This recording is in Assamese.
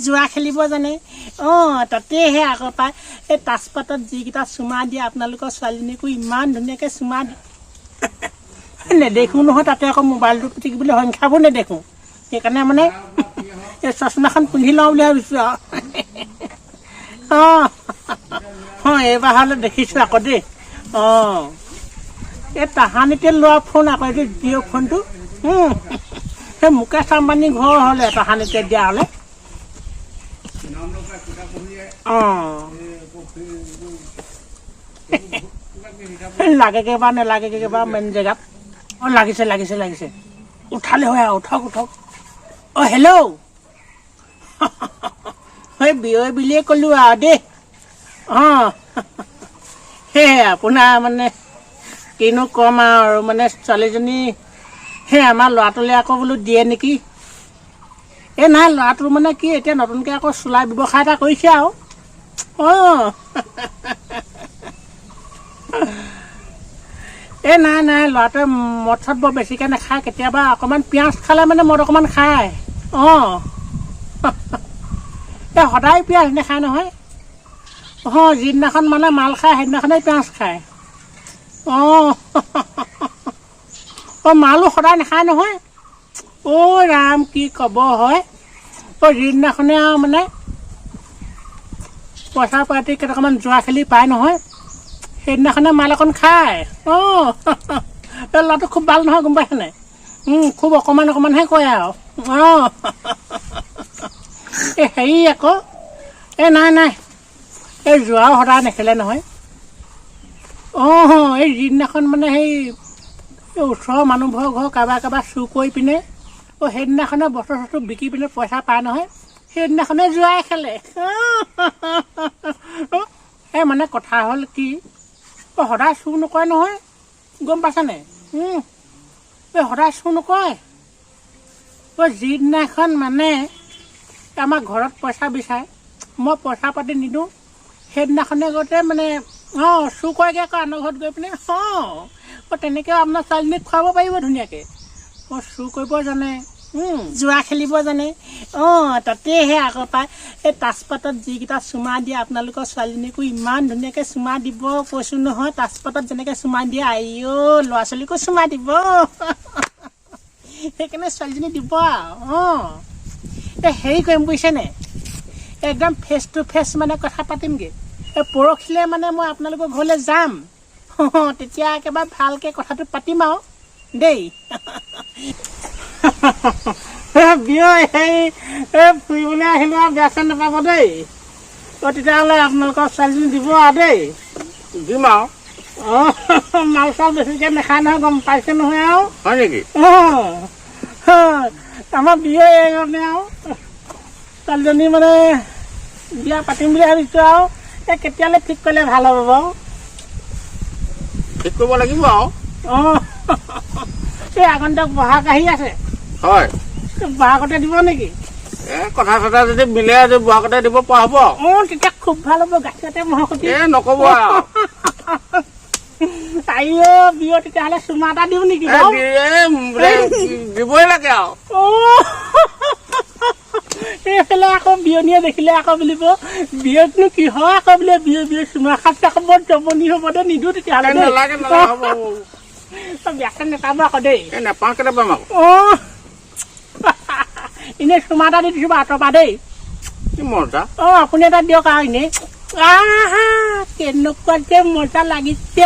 জুৱা খেলিব জানে তাতেহে আকৌ পাই এই তাজপাতত যিকেইটা চুমা দিয়ে আপোনালোকৰ ছোৱালীজনীকো ইমান ধুনীয়াকৈ চুমা নেদেখোঁ নহয় তাতে আকৌ মোবাইলটো পিটিকিবলৈ সংখ্যাবোৰ নেদেখোঁ সেইকাৰণে মানে এই চশমাখন পিন্ধি লওঁ বুলি ভাবিছোঁ আৰু এইবাৰ হ'লে দেখিছোঁ আকৌ দেই এই তাহানিতে লোৱা ফোন আকৌ এইটো জিঅ' ফোনটো সেই মুকেশ আম্বানী ঘৰ হ'লে তাহানিতে দিয়া হ'লে লাগেগৈ বা নেলাগেগৈ বা মেইন জেগাত লাগিছে লাগিছে লাগিছে উঠালে হয় আৰু উঠক উঠক হেল্ল' সেই বিয়ৈ বুলিয়ে ক'লোঁ আৰু দেই সেয়ে আপোনাৰ মানে কিনো ক'ম আৰু মানে ছোৱালীজনী সেই আমাৰ ল'ৰাটোলৈ আকৌ বোলো দিয়ে নেকি এই নাই ল'ৰাটোৰ মানে কি এতিয়া নতুনকৈ আকৌ চোলাই ব্যৱসায় এটা কৰিছে আৰু এই নাই নাই ল'ৰাটোৱে মদ চদ বৰ বেছিকৈ নাখায় কেতিয়াবা অকণমান পিঁয়াজ খালে মানে মদ অকণমান খায় এই সদায় পিঁয়াজ নাখায় নহয় যিদিনাখন মানে মাল খায় সেইদিনাখনেই পিঁয়াজ খায় মালো সদায় নাখায় নহয় ৰাম কি ক'ব হয় যিদিনাখনে আৰু মানে পইচা পাতি কেইটকামান জুৱা খেলি পায় নহয় সেইদিনাখনে মাল অকণ খায় এই ল'ৰাটো খুব ভাল নহয় গম পাইছে নাই খুব অকণমান অকণমানহে কয় আৰু এই হেৰি আকৌ এই নাই নাই এই জুৱাও সদায় নেখেলে নহয় এই যিদিনাখন মানে সেই ওচৰৰ মানুহবোৰৰ ঘৰ কাৰোবাৰ চুৰ কৰি পিনে সেইদিনাখনে বস্তু চস্তু বিকি পিনে পইচা পায় নহয় সেইদিনাখনে জুৱাই খেলে এই মানে কথা হ'ল কি সদায় চুৰ নকৰে নহয় গম পাইছেনে এই সদায় চুৰ নকৰে যিদিনাখন মানে আমাৰ ঘৰত পইচা বিচাৰে মই পইচা পাতি নিদিওঁ সেইদিনাখনে আগতে মানে চুৰ কৰেগৈ আকৌ আনৰ ঘৰত গৈ পিনে তেনেকৈ আপোনাৰ ছোৱালীজনীক খুৱাব পাৰিব ধুনীয়াকৈ চুৰ কৰিব জানে জুৱা খেলিব জানে তাতেহে আকৌ পাই এই তাজপাতত যিকেইটা চুমা দিয়ে আপোনালোকৰ ছোৱালীজনীকো ইমান ধুনীয়াকৈ চুমা দিব কৈছোঁ নহয় তাজপাতত যেনেকৈ চুমা দিয়ে ল'ৰা ছোৱালীকো চুমা দিব সেইকাৰণে ছোৱালীজনী দিব আৰু এই হেৰি কৰিম বুজিছেনে একদম ফেচ টু ফেচ মানে কথা পাতিমগৈ এই পৰহিলৈ মানে মই আপোনালোকৰ ঘৰলৈ যাম তেতিয়া একেবাৰে ভালকৈ কথাটো পাতিম আৰু দেই বিয়ৈ সেই ফুৰিবলৈ আহিলোঁ আৰু বেয়া চেয়া নাপাব দেই তেতিয়াহ'লে আপোনালোকৰ ছোৱালীজনী দিব আৰু দেই দিম আৰু মাল চাল বেছিকৈ নাখায় নহয় গম পাইছে নহয় আৰু হয় নেকি আমাৰ বিয়ৈ এইকাৰণে আৰু ছোৱালীজনী মানে বিয়া পাতিম বুলি ভাবিছোঁ আৰু এই কেতিয়ালৈ ঠিক কৰিলে ভাল হ'ব বাৰু ঠিক কৰিব লাগিব আৰু এই আগন্তুক বহাগ আহি আছে হয় বহাগতে দিব নেকি কথা চথা যদি মিলে বহাগতে দিব পৰা হ'ব তেতিয়া খুব ভাল হ'ব গাখীৰতে মহকুটি নক'ব আৰু বিয় তেতিয়াহ'লে চুমা এটা দিওঁ নেকি দিবই লাগে আৰু এইফালে আকৌ বিয়নীয়ে দেখিলে আকৌ বুলিব বিয়তনো কি হয় আকৌ বোলে বিয় চুমা খাত আকৌ বৰ জমনি হ'ব দে নিদিওঁ তেতিয়াহ'লে বেয়াকে নেপাব আকৌ দেই নেপাওঁ কেতিয়া পাম আকৌ এনেই চুমা এটা দি দিছোঁ আঁতৰ পৰা দেই কি মজা আপুনি এটা দিয়ক আৰু এনেই কেনেকুৱা যে মজা লাগিছে